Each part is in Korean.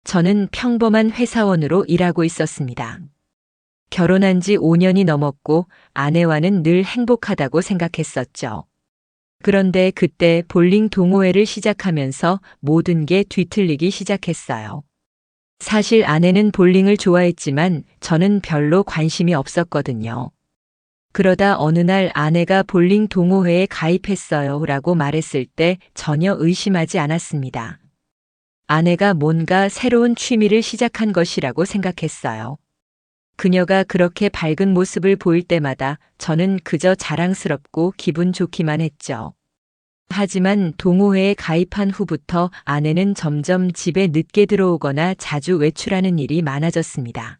저는 평범한 회사원으로 일하고 있었습니다. 결혼한 지 5년이 넘었고 아내와는 늘 행복하다고 생각했었죠. 그런데 그때 볼링 동호회를 시작하면서 모든 게 뒤틀리기 시작했어요. 사실 아내는 볼링을 좋아했지만 저는 별로 관심이 없었거든요. 그러다 어느 날 아내가 볼링 동호회에 가입했어요 라고 말했을 때 전혀 의심하지 않았습니다. 아내가 뭔가 새로운 취미를 시작한 것이라고 생각했어요. 그녀가 그렇게 밝은 모습을 보일 때마다 저는 그저 자랑스럽고 기분 좋기만 했죠. 하지만 동호회에 가입한 후부터 아내는 점점 집에 늦게 들어오거나 자주 외출하는 일이 많아졌습니다.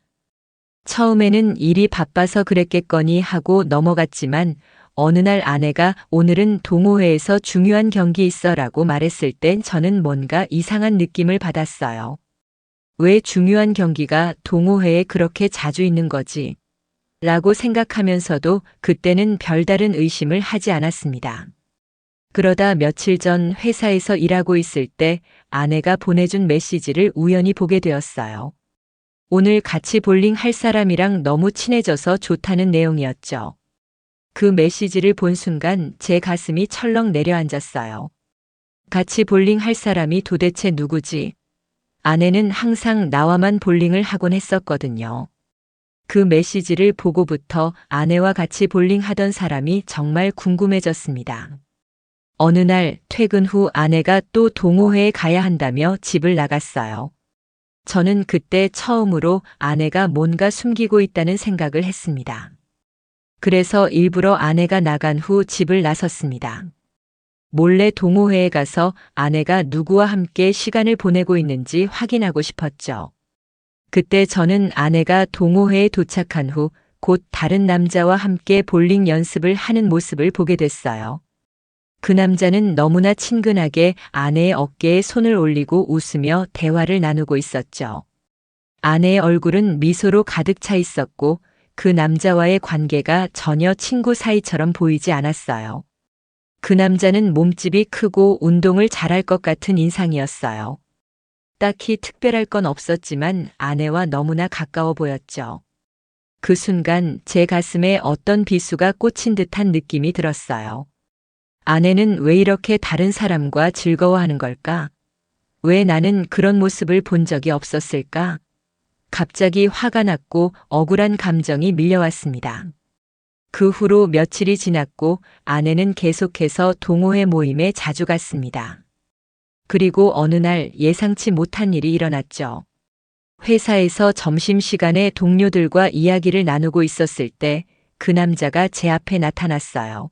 처음에는 일이 바빠서 그랬겠거니 하고 넘어갔지만 어느 날 아내가 오늘은 동호회에서 중요한 경기 있어라고 말했을 땐 저는 뭔가 이상한 느낌을 받았어요. 왜 중요한 경기가 동호회에 그렇게 자주 있는 거지? 라고 생각하면서도 그때는 별다른 의심을 하지 않았습니다. 그러다 며칠 전 회사에서 일하고 있을 때 아내가 보내준 메시지를 우연히 보게 되었어요. 오늘 같이 볼링 할 사람이랑 너무 친해져서 좋다는 내용이었죠. 그 메시지를 본 순간 제 가슴이 철렁 내려앉았어요. 같이 볼링 할 사람이 도대체 누구지? 아내는 항상 나와만 볼링을 하곤 했었거든요. 그 메시지를 보고부터 아내와 같이 볼링 하던 사람이 정말 궁금해졌습니다. 어느 날 퇴근 후 아내가 또 동호회에 가야 한다며 집을 나갔어요. 저는 그때 처음으로 아내가 뭔가 숨기고 있다는 생각을 했습니다. 그래서 일부러 아내가 나간 후 집을 나섰습니다. 몰래 동호회에 가서 아내가 누구와 함께 시간을 보내고 있는지 확인하고 싶었죠. 그때 저는 아내가 동호회에 도착한 후 곧 다른 남자와 함께 볼링 연습을 하는 모습을 보게 됐어요. 그 남자는 너무나 친근하게 아내의 어깨에 손을 올리고 웃으며 대화를 나누고 있었죠. 아내의 얼굴은 미소로 가득 차 있었고 그 남자와의 관계가 전혀 친구 사이처럼 보이지 않았어요. 그 남자는 몸집이 크고 운동을 잘할 것 같은 인상이었어요. 딱히 특별할 건 없었지만 아내와 너무나 가까워 보였죠. 그 순간 제 가슴에 어떤 비수가 꽂힌 듯한 느낌이 들었어요. 아내는 왜 이렇게 다른 사람과 즐거워하는 걸까? 왜 나는 그런 모습을 본 적이 없었을까? 갑자기 화가 났고 억울한 감정이 밀려왔습니다. 그 후로 며칠이 지났고 아내는 계속해서 동호회 모임에 자주 갔습니다. 그리고 어느 날 예상치 못한 일이 일어났죠. 회사에서 점심시간에 동료들과 이야기를 나누고 있었을 때 그 남자가 제 앞에 나타났어요.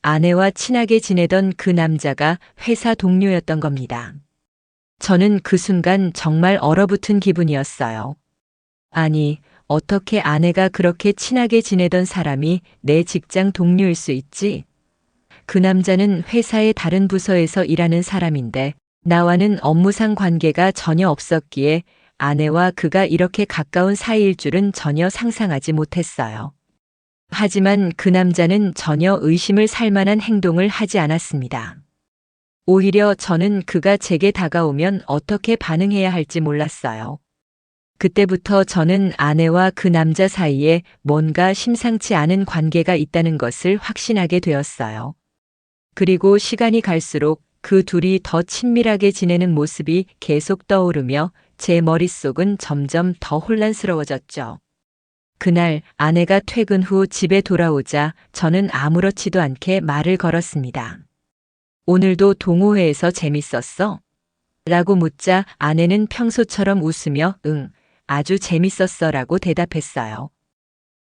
아내와 친하게 지내던 그 남자가 회사 동료였던 겁니다. 저는 그 순간 정말 얼어붙은 기분이었어요. 아니, 어떻게 아내가 그렇게 친하게 지내던 사람이 내 직장 동료일 수 있지? 그 남자는 회사의 다른 부서에서 일하는 사람인데 나와는 업무상 관계가 전혀 없었기에 아내와 그가 이렇게 가까운 사이일 줄은 전혀 상상하지 못했어요. 하지만 그 남자는 전혀 의심을 살 만한 행동을 하지 않았습니다. 오히려 저는 그가 제게 다가오면 어떻게 반응해야 할지 몰랐어요. 그때부터 저는 아내와 그 남자 사이에 뭔가 심상치 않은 관계가 있다는 것을 확신하게 되었어요. 그리고 시간이 갈수록 그 둘이 더 친밀하게 지내는 모습이 계속 떠오르며 제 머릿속은 점점 더 혼란스러워졌죠. 그날 아내가 퇴근 후 집에 돌아오자 저는 아무렇지도 않게 말을 걸었습니다. 오늘도 동호회에서 재밌었어? 라고 묻자 아내는 평소처럼 웃으며 응, 아주 재밌었어 라고 대답했어요.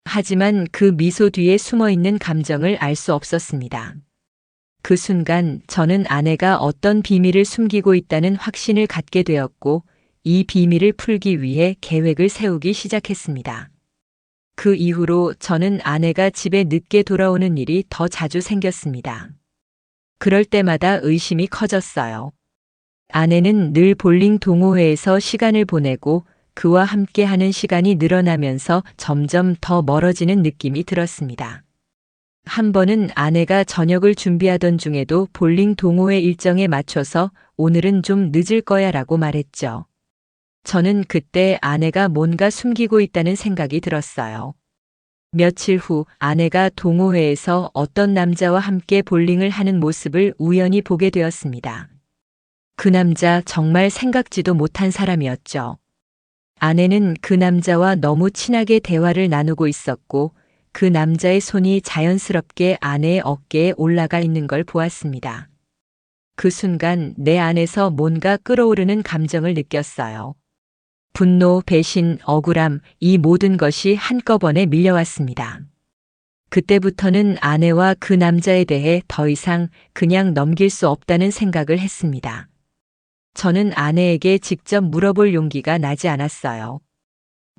하지만 그 미소 뒤에 숨어있는 감정을 알 수 없었습니다. 그 순간 저는 아내가 어떤 비밀을 숨기고 있다는 확신을 갖게 되었고 이 비밀을 풀기 위해 계획을 세우기 시작했습니다. 그 이후로 저는 아내가 집에 늦게 돌아오는 일이 더 자주 생겼습니다. 그럴 때마다 의심이 커졌어요. 아내는 늘 볼링 동호회에서 시간을 보내고 그와 함께하는 시간이 늘어나면서 점점 더 멀어지는 느낌이 들었습니다. 한 번은 아내가 저녁을 준비하던 중에도 볼링 동호회 일정에 맞춰서 오늘은 좀 늦을 거야 라고 말했죠. 저는 그때 아내가 뭔가 숨기고 있다는 생각이 들었어요. 며칠 후 아내가 동호회에서 어떤 남자와 함께 볼링을 하는 모습을 우연히 보게 되었습니다. 그 남자 정말 생각지도 못한 사람이었죠. 아내는 그 남자와 너무 친하게 대화를 나누고 있었고 그 남자의 손이 자연스럽게 아내의 어깨에 올라가 있는 걸 보았습니다. 그 순간 내 안에서 뭔가 끓어오르는 감정을 느꼈어요. 분노, 배신, 억울함, 이 모든 것이 한꺼번에 밀려왔습니다. 그때부터는 아내와 그 남자에 대해 더 이상 그냥 넘길 수 없다는 생각을 했습니다. 저는 아내에게 직접 물어볼 용기가 나지 않았어요.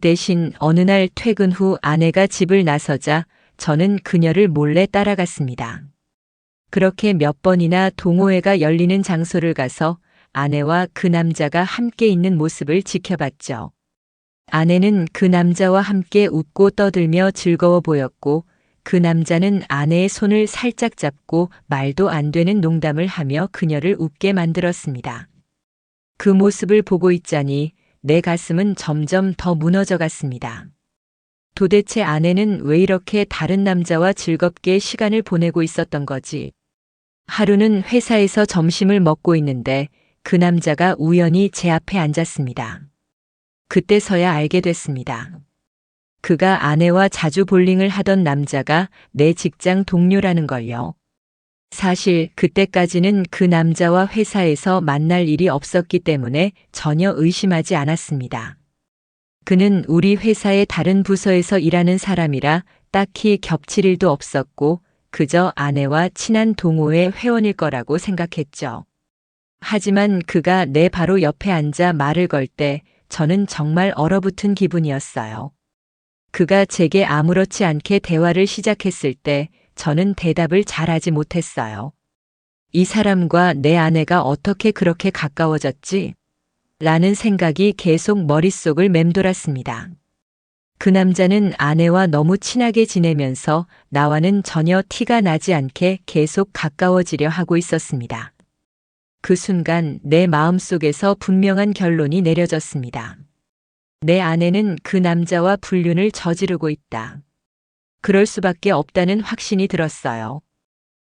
대신 어느 날 퇴근 후 아내가 집을 나서자 저는 그녀를 몰래 따라갔습니다. 그렇게 몇 번이나 동호회가 열리는 장소를 가서 아내와 그 남자가 함께 있는 모습을 지켜봤죠. 아내는 그 남자와 함께 웃고 떠들며 즐거워 보였고 그 남자는 아내의 손을 살짝 잡고 말도 안 되는 농담을 하며 그녀를 웃게 만들었습니다. 그 모습을 보고 있자니 내 가슴은 점점 더 무너져 갔습니다. 도대체 아내는 왜 이렇게 다른 남자와 즐겁게 시간을 보내고 있었던 거지? 하루는 회사에서 점심을 먹고 있는데 그 남자가 우연히 제 앞에 앉았습니다. 그때서야 알게 됐습니다. 그가 아내와 자주 볼링을 하던 남자가 내 직장 동료라는 걸요. 사실 그때까지는 그 남자와 회사에서 만날 일이 없었기 때문에 전혀 의심하지 않았습니다. 그는 우리 회사의 다른 부서에서 일하는 사람이라 딱히 겹칠 일도 없었고 그저 아내와 친한 동호회 회원일 거라고 생각했죠. 하지만 그가 내 바로 옆에 앉아 말을 걸 때 저는 정말 얼어붙은 기분이었어요. 그가 제게 아무렇지 않게 대화를 시작했을 때 저는 대답을 잘하지 못했어요. 이 사람과 내 아내가 어떻게 그렇게 가까워졌지? 라는 생각이 계속 머릿속을 맴돌았습니다. 그 남자는 아내와 너무 친하게 지내면서 나와는 전혀 티가 나지 않게 계속 가까워지려 하고 있었습니다. 그 순간 내 마음속에서 분명한 결론이 내려졌습니다. 내 아내는 그 남자와 불륜을 저지르고 있다. 그럴 수밖에 없다는 확신이 들었어요.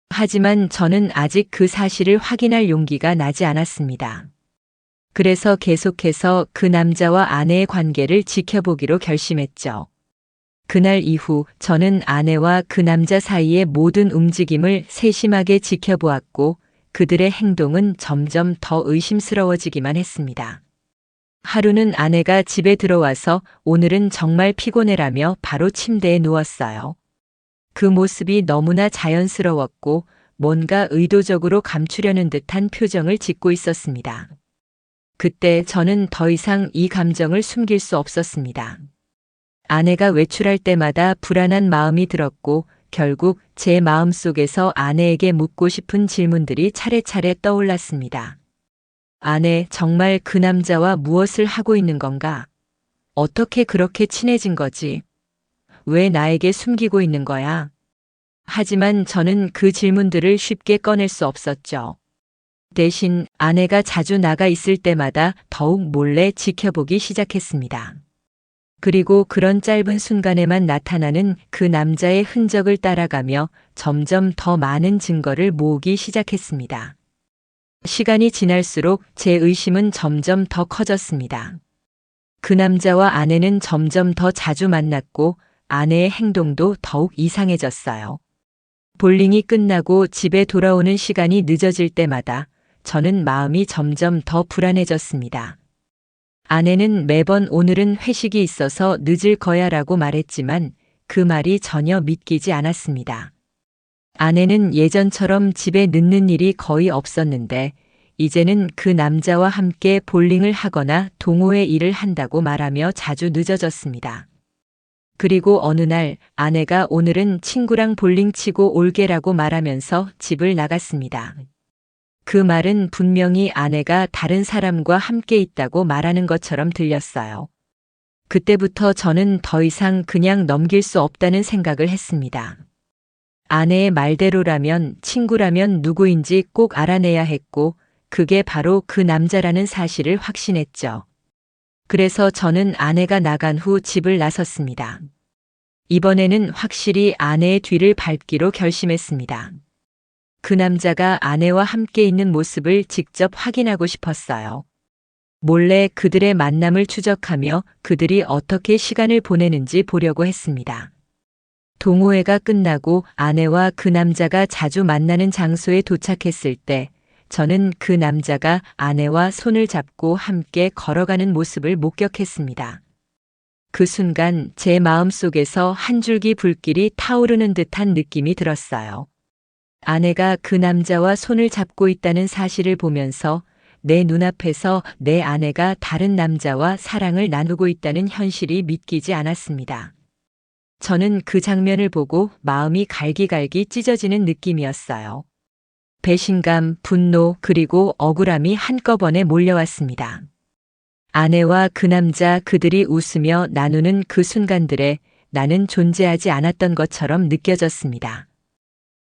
하지만 저는 아직 그 사실을 확인할 용기가 나지 않았습니다. 그래서 계속해서 그 남자와 아내의 관계를 지켜보기로 결심했죠. 그날 이후 저는 아내와 그 남자 사이의 모든 움직임을 세심하게 지켜보았고 그들의 행동은 점점 더 의심스러워지기만 했습니다. 하루는 아내가 집에 들어와서 오늘은 정말 피곤해라며 바로 침대에 누웠어요. 그 모습이 너무나 자연스러웠고 뭔가 의도적으로 감추려는 듯한 표정을 짓고 있었습니다. 그때 저는 더 이상 이 감정을 숨길 수 없었습니다. 아내가 외출할 때마다 불안한 마음이 들었고 결국 제 마음속에서 아내에게 묻고 싶은 질문들이 차례차례 떠올랐습니다. 아내, 정말 그 남자와 무엇을 하고 있는 건가? 어떻게 그렇게 친해진 거지? 왜 나에게 숨기고 있는 거야? 하지만 저는 그 질문들을 쉽게 꺼낼 수 없었죠. 대신 아내가 자주 나가 있을 때마다 더욱 몰래 지켜보기 시작했습니다. 그리고 그런 짧은 순간에만 나타나는 그 남자의 흔적을 따라가며 점점 더 많은 증거를 모으기 시작했습니다. 시간이 지날수록 제 의심은 점점 더 커졌습니다. 그 남자와 아내는 점점 더 자주 만났고 아내의 행동도 더욱 이상해졌어요. 볼링이 끝나고 집에 돌아오는 시간이 늦어질 때마다 저는 마음이 점점 더 불안해졌습니다. 아내는 매번 오늘은 회식이 있어서 늦을 거야 라고 말했지만 그 말이 전혀 믿기지 않았습니다. 아내는 예전처럼 집에 늦는 일이 거의 없었는데 이제는 그 남자와 함께 볼링을 하거나 동호회 일을 한다고 말하며 자주 늦어졌습니다. 그리고 어느 날 아내가 오늘은 친구랑 볼링 치고 올게라고 말하면서 집을 나갔습니다. 그 말은 분명히 아내가 다른 사람과 함께 있다고 말하는 것처럼 들렸어요. 그때부터 저는 더 이상 그냥 넘길 수 없다는 생각을 했습니다. 아내의 말대로라면 친구라면 누구인지 꼭 알아내야 했고 그게 바로 그 남자라는 사실을 확신했죠. 그래서 저는 아내가 나간 후 집을 나섰습니다. 이번에는 확실히 아내의 뒤를 밟기로 결심했습니다. 그 남자가 아내와 함께 있는 모습을 직접 확인하고 싶었어요. 몰래 그들의 만남을 추적하며 그들이 어떻게 시간을 보내는지 보려고 했습니다. 동호회가 끝나고 아내와 그 남자가 자주 만나는 장소에 도착했을 때 저는 그 남자가 아내와 손을 잡고 함께 걸어가는 모습을 목격했습니다. 그 순간 제 마음속에서 한 줄기 불길이 타오르는 듯한 느낌이 들었어요. 아내가 그 남자와 손을 잡고 있다는 사실을 보면서 내 눈앞에서 내 아내가 다른 남자와 사랑을 나누고 있다는 현실이 믿기지 않았습니다. 저는 그 장면을 보고 마음이 갈기갈기 찢어지는 느낌이었어요. 배신감, 분노, 그리고 억울함이 한꺼번에 몰려왔습니다. 아내와 그 남자 그들이 웃으며 나누는 그 순간들에 나는 존재하지 않았던 것처럼 느껴졌습니다.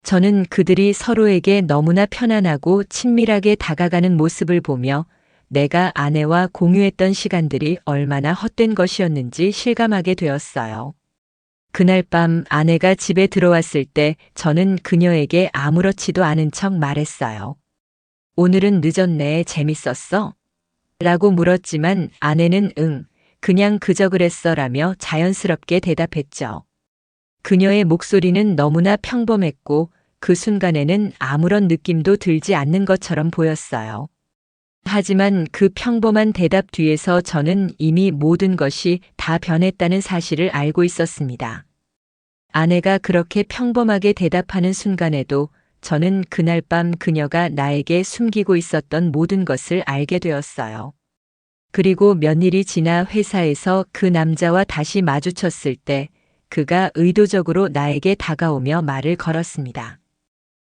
저는 그들이 서로에게 너무나 편안하고 친밀하게 다가가는 모습을 보며 내가 아내와 공유했던 시간들이 얼마나 헛된 것이었는지 실감하게 되었어요. 그날 밤 아내가 집에 들어왔을 때 저는 그녀에게 아무렇지도 않은 척 말했어요. 오늘은 늦었네. 재밌었어? 라고 물었지만 아내는 그냥 그저 그랬어 라며 자연스럽게 대답했죠. 그녀의 목소리는 너무나 평범했고 그 순간에는 아무런 느낌도 들지 않는 것처럼 보였어요. 하지만 그 평범한 대답 뒤에서 저는 이미 모든 것이 다 변했다는 사실을 알고 있었습니다. 아내가 그렇게 평범하게 대답하는 순간에도 저는 그날 밤 그녀가 나에게 숨기고 있었던 모든 것을 알게 되었어요. 그리고 몇 일이 지나 회사에서 그 남자와 다시 마주쳤을 때 그가 의도적으로 나에게 다가오며 말을 걸었습니다.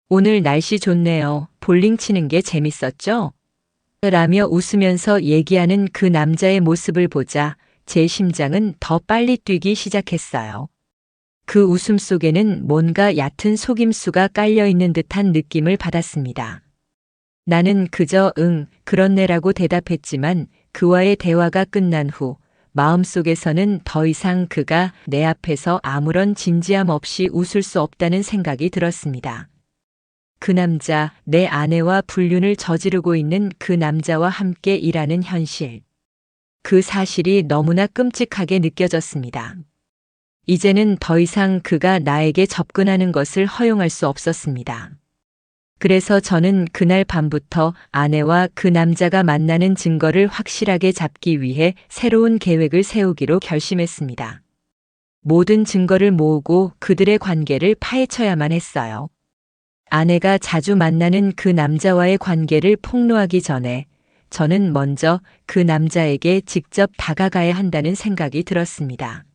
오늘 날씨 좋네요. 볼링 치는 게 재밌었죠? 라며 웃으면서 얘기하는 그 남자의 모습을 보자 제 심장은 더 빨리 뛰기 시작했어요. 그 웃음 속에는 뭔가 얕은 속임수가 깔려 있는 듯한 느낌을 받았습니다. 나는 그저 그렇네라고 대답했지만 그와의 대화가 끝난 후 마음속에서는 더 이상 그가 내 앞에서 아무런 진지함 없이 웃을 수 없다는 생각이 들었습니다. 그 남자, 내 아내와 불륜을 저지르고 있는 그 남자와 함께 일하는 현실. 그 사실이 너무나 끔찍하게 느껴졌습니다. 이제는 더 이상 그가 나에게 접근하는 것을 허용할 수 없었습니다. 그래서 저는 그날 밤부터 아내와 그 남자가 만나는 증거를 확실하게 잡기 위해 새로운 계획을 세우기로 결심했습니다. 모든 증거를 모으고 그들의 관계를 파헤쳐야만 했어요. 아내가 자주 만나는 그 남자와의 관계를 폭로하기 전에 저는 먼저 그 남자에게 직접 다가가야 한다는 생각이 들었습니다.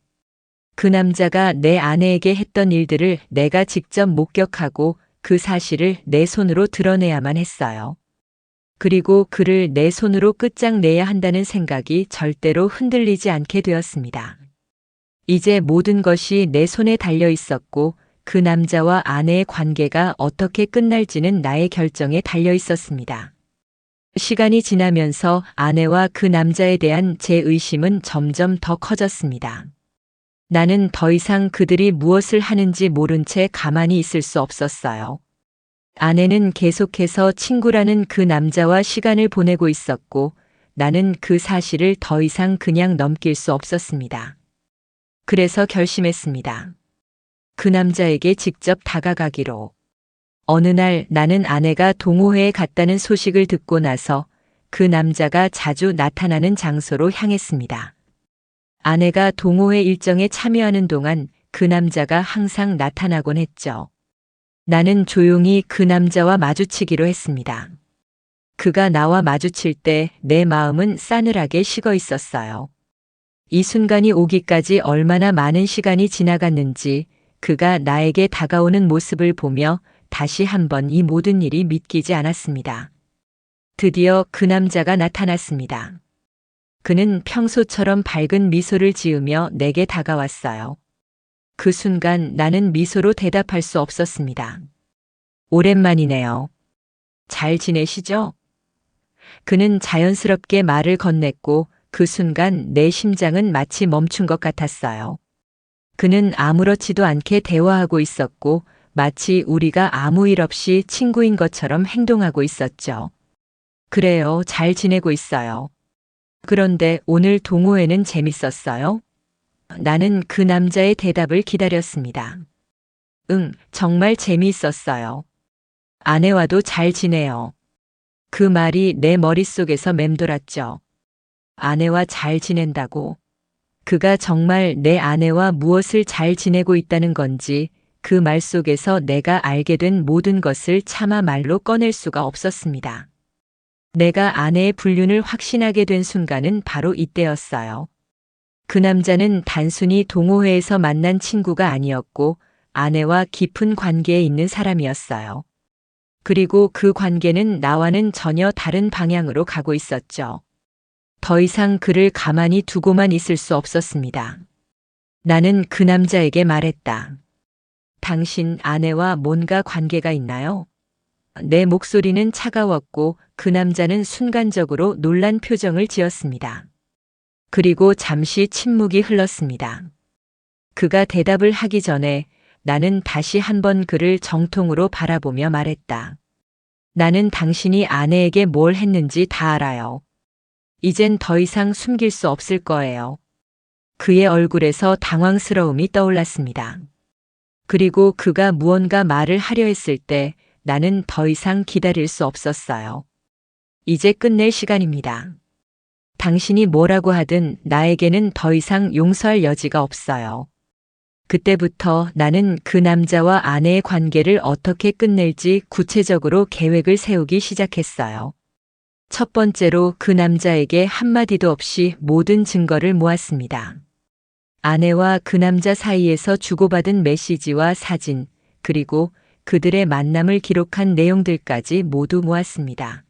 그 남자가 내 아내에게 했던 일들을 내가 직접 목격하고 그 사실을 내 손으로 드러내야만 했어요. 그리고 그를 내 손으로 끝장내야 한다는 생각이 절대로 흔들리지 않게 되었습니다. 이제 모든 것이 내 손에 달려 있었고 그 남자와 아내의 관계가 어떻게 끝날지는 나의 결정에 달려 있었습니다. 시간이 지나면서 아내와 그 남자에 대한 제 의심은 점점 더 커졌습니다. 나는 더 이상 그들이 무엇을 하는지 모른 채 가만히 있을 수 없었어요. 아내는 계속해서 친구라는 그 남자와 시간을 보내고 있었고 나는 그 사실을 더 이상 그냥 넘길 수 없었습니다. 그래서 결심했습니다. 그 남자에게 직접 다가가기로. 어느 날 나는 아내가 동호회에 갔다는 소식을 듣고 나서 그 남자가 자주 나타나는 장소로 향했습니다. 아내가 동호회 일정에 참여하는 동안 그 남자가 항상 나타나곤 했죠. 나는 조용히 그 남자와 마주치기로 했습니다. 그가 나와 마주칠 때 내 마음은 싸늘하게 식어 있었어요. 이 순간이 오기까지 얼마나 많은 시간이 지나갔는지 그가 나에게 다가오는 모습을 보며 다시 한번 이 모든 일이 믿기지 않았습니다. 드디어 그 남자가 나타났습니다. 그는 평소처럼 밝은 미소를 지으며 내게 다가왔어요. 그 순간 나는 미소로 대답할 수 없었습니다. 오랜만이네요. 잘 지내시죠? 그는 자연스럽게 말을 건넸고 그 순간 내 심장은 마치 멈춘 것 같았어요. 그는 아무렇지도 않게 대화하고 있었고 마치 우리가 아무 일 없이 친구인 것처럼 행동하고 있었죠. 그래요, 잘 지내고 있어요. 그런데 오늘 동호회는 재밌었어요? 나는 그 남자의 대답을 기다렸습니다. 응, 정말 재미있었어요. 아내와도 잘 지내요. 그 말이 내 머릿속에서 맴돌았죠. 아내와 잘 지낸다고. 그가 정말 내 아내와 무엇을 잘 지내고 있다는 건지 그 말 속에서 내가 알게 된 모든 것을 차마 말로 꺼낼 수가 없었습니다. 내가 아내의 불륜을 확신하게 된 순간은 바로 이때였어요. 그 남자는 단순히 동호회에서 만난 친구가 아니었고 아내와 깊은 관계에 있는 사람이었어요. 그리고 그 관계는 나와는 전혀 다른 방향으로 가고 있었죠. 더 이상 그를 가만히 두고만 있을 수 없었습니다. 나는 그 남자에게 말했다. 당신 아내와 뭔가 관계가 있나요? 내 목소리는 차가웠고 그 남자는 순간적으로 놀란 표정을 지었습니다. 그리고 잠시 침묵이 흘렀습니다. 그가 대답을 하기 전에 나는 다시 한번 그를 정통으로 바라보며 말했다. 나는 당신이 아내에게 뭘 했는지 다 알아요. 이젠 더 이상 숨길 수 없을 거예요. 그의 얼굴에서 당황스러움이 떠올랐습니다. 그리고 그가 무언가 말을 하려 했을 때 나는 더 이상 기다릴 수 없었어요. 이제 끝낼 시간입니다. 당신이 뭐라고 하든 나에게는 더 이상 용서할 여지가 없어요. 그때부터 나는 그 남자와 아내의 관계를 어떻게 끝낼지 구체적으로 계획을 세우기 시작했어요. 첫 번째로 그 남자에게 한마디도 없이 모든 증거를 모았습니다. 아내와 그 남자 사이에서 주고받은 메시지와 사진, 그리고 그들의 만남을 기록한 내용들까지 모두 모았습니다.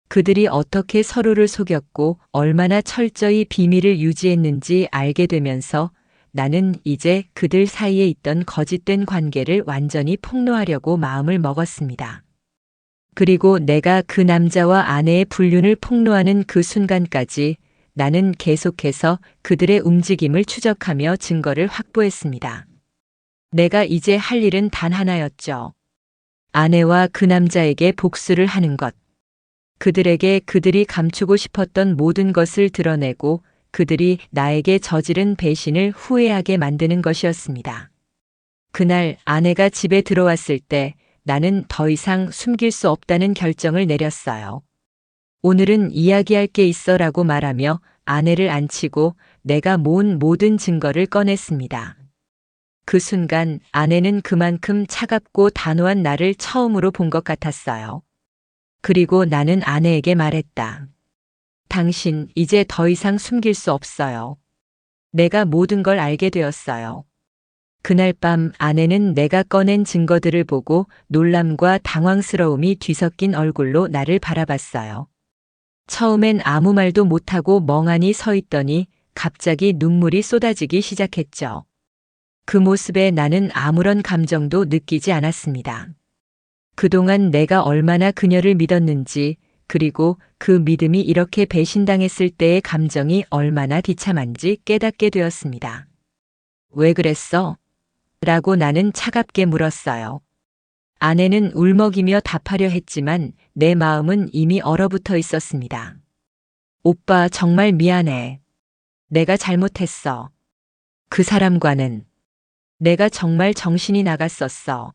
그들이 어떻게 서로를 속였고 얼마나 철저히 비밀을 유지했는지 알게 되면서 나는 이제 그들 사이에 있던 거짓된 관계를 완전히 폭로하려고 마음을 먹었습니다. 그리고 내가 그 남자와 아내의 불륜을 폭로하는 그 순간까지 나는 계속해서 그들의 움직임을 추적하며 증거를 확보했습니다. 내가 이제 할 일은 단 하나였죠. 아내와 그 남자에게 복수를 하는 것. 그들에게 그들이 감추고 싶었던 모든 것을 드러내고 그들이 나에게 저지른 배신을 후회하게 만드는 것이었습니다. 그날 아내가 집에 들어왔을 때 나는 더 이상 숨길 수 없다는 결정을 내렸어요. 오늘은 이야기할 게 있어라고 말하며 아내를 안치고 내가 모은 모든 증거를 꺼냈습니다. 그 순간 아내는 그만큼 차갑고 단호한 나를 처음으로 본 것 같았어요. 그리고 나는 아내에게 말했다. 당신 이제 더 이상 숨길 수 없어요. 내가 모든 걸 알게 되었어요. 그날 밤 아내는 내가 꺼낸 증거들을 보고 놀람과 당황스러움이 뒤섞인 얼굴로 나를 바라봤어요. 처음엔 아무 말도 못하고 멍하니 서 있더니 갑자기 눈물이 쏟아지기 시작했죠. 그 모습에 나는 아무런 감정도 느끼지 않았습니다. 그동안 내가 얼마나 그녀를 믿었는지, 그리고 그 믿음이 이렇게 배신당했을 때의 감정이 얼마나 비참한지 깨닫게 되었습니다. 왜 그랬어? 라고 나는 차갑게 물었어요. 아내는 울먹이며 답하려 했지만 내 마음은 이미 얼어붙어 있었습니다. 오빠 정말 미안해. 내가 잘못했어. 그 사람과는 내가 정말 정신이 나갔었어.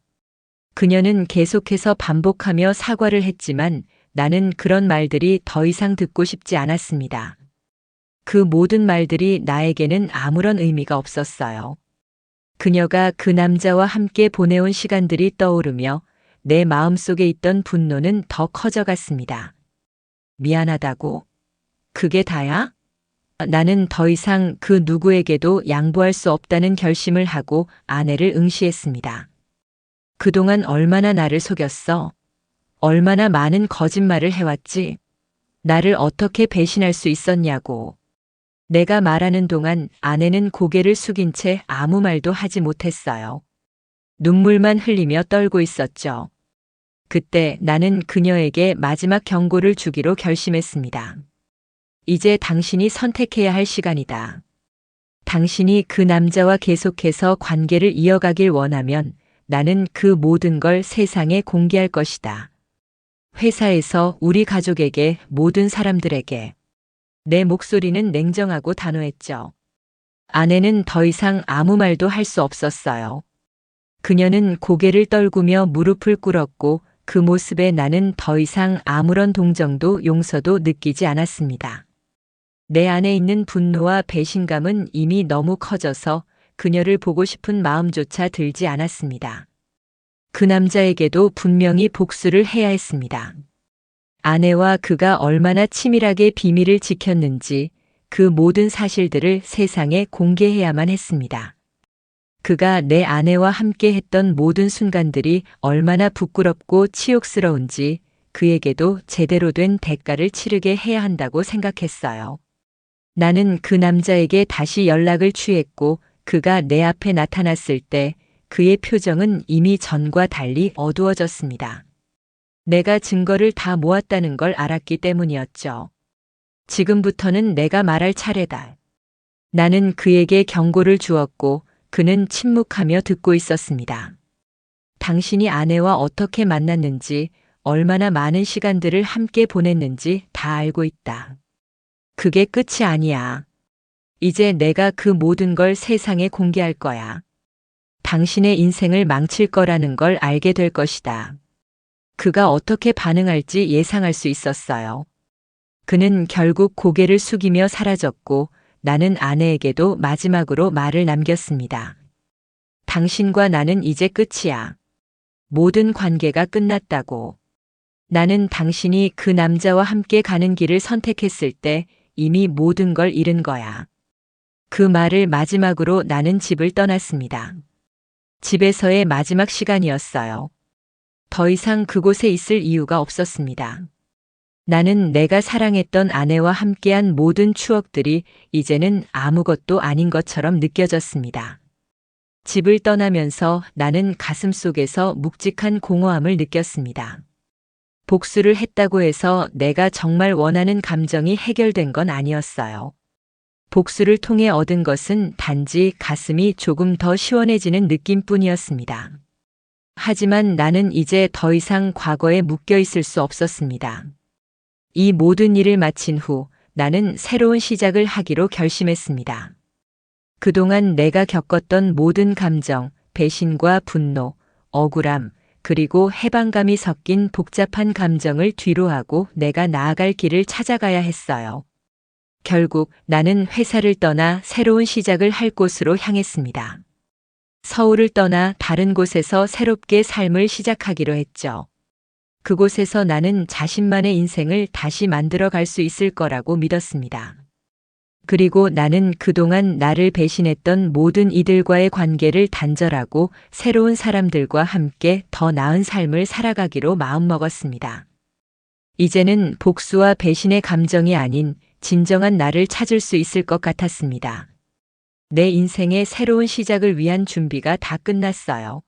그녀는 계속해서 반복하며 사과를 했지만 나는 그런 말들이 더 이상 듣고 싶지 않았습니다. 그 모든 말들이 나에게는 아무런 의미가 없었어요. 그녀가 그 남자와 함께 보내온 시간들이 떠오르며 내 마음속에 있던 분노는 더 커져갔습니다. 미안하다고? 그게 다야? 나는 더 이상 그 누구에게도 양보할 수 없다는 결심을 하고 아내를 응시했습니다. 그동안 얼마나 나를 속였어? 얼마나 많은 거짓말을 해왔지? 나를 어떻게 배신할 수 있었냐고. 내가 말하는 동안 아내는 고개를 숙인 채 아무 말도 하지 못했어요. 눈물만 흘리며 떨고 있었죠. 그때 나는 그녀에게 마지막 경고를 주기로 결심했습니다. 이제 당신이 선택해야 할 시간이다. 당신이 그 남자와 계속해서 관계를 이어가길 원하면 나는 그 모든 걸 세상에 공개할 것이다. 회사에서 우리 가족에게 모든 사람들에게. 내 목소리는 냉정하고 단호했죠. 아내는 더 이상 아무 말도 할 수 없었어요. 그녀는 고개를 떨구며 무릎을 꿇었고 그 모습에 나는 더 이상 아무런 동정도 용서도 느끼지 않았습니다. 내 안에 있는 분노와 배신감은 이미 너무 커져서 그녀를 보고 싶은 마음조차 들지 않았습니다. 그 남자에게도 분명히 복수를 해야 했습니다. 아내와 그가 얼마나 치밀하게 비밀을 지켰는지 그 모든 사실들을 세상에 공개해야만 했습니다. 그가 내 아내와 함께 했던 모든 순간들이 얼마나 부끄럽고 치욕스러운지 그에게도 제대로 된 대가를 치르게 해야 한다고 생각했어요. 나는 그 남자에게 다시 연락을 취했고 그가 내 앞에 나타났을 때 그의 표정은 이미 전과 달리 어두워졌습니다. 내가 증거를 다 모았다는 걸 알았기 때문이었죠. 지금부터는 내가 말할 차례다. 나는 그에게 경고를 주었고 그는 침묵하며 듣고 있었습니다. 당신이 아내와 어떻게 만났는지, 얼마나 많은 시간들을 함께 보냈는지 다 알고 있다. 그게 끝이 아니야. 이제 내가 그 모든 걸 세상에 공개할 거야. 당신의 인생을 망칠 거라는 걸 알게 될 것이다. 그가 어떻게 반응할지 예상할 수 있었어요. 그는 결국 고개를 숙이며 사라졌고 나는 아내에게도 마지막으로 말을 남겼습니다. 당신과 나는 이제 끝이야. 모든 관계가 끝났다고. 나는 당신이 그 남자와 함께 가는 길을 선택했을 때 이미 모든 걸 잃은 거야. 그 말을 마지막으로 나는 집을 떠났습니다. 집에서의 마지막 시간이었어요. 더 이상 그곳에 있을 이유가 없었습니다. 나는 내가 사랑했던 아내와 함께한 모든 추억들이 이제는 아무것도 아닌 것처럼 느껴졌습니다. 집을 떠나면서 나는 가슴속에서 묵직한 공허함을 느꼈습니다. 복수를 했다고 해서 내가 정말 원하는 감정이 해결된 건 아니었어요. 복수를 통해 얻은 것은 단지 가슴이 조금 더 시원해지는 느낌뿐이었습니다. 하지만 나는 이제 더 이상 과거에 묶여 있을 수 없었습니다. 이 모든 일을 마친 후 나는 새로운 시작을 하기로 결심했습니다. 그동안 내가 겪었던 모든 감정, 배신과 분노, 억울함, 그리고 해방감이 섞인 복잡한 감정을 뒤로하고 내가 나아갈 길을 찾아가야 했어요. 결국 나는 회사를 떠나 새로운 시작을 할 곳으로 향했습니다. 서울을 떠나 다른 곳에서 새롭게 삶을 시작하기로 했죠. 그곳에서 나는 자신만의 인생을 다시 만들어 갈 수 있을 거라고 믿었습니다. 그리고 나는 그동안 나를 배신했던 모든 이들과의 관계를 단절하고 새로운 사람들과 함께 더 나은 삶을 살아가기로 마음먹었습니다. 이제는 복수와 배신의 감정이 아닌 진정한 나를 찾을 수 있을 것 같았습니다. 내 인생의 새로운 시작을 위한 준비가 다 끝났어요.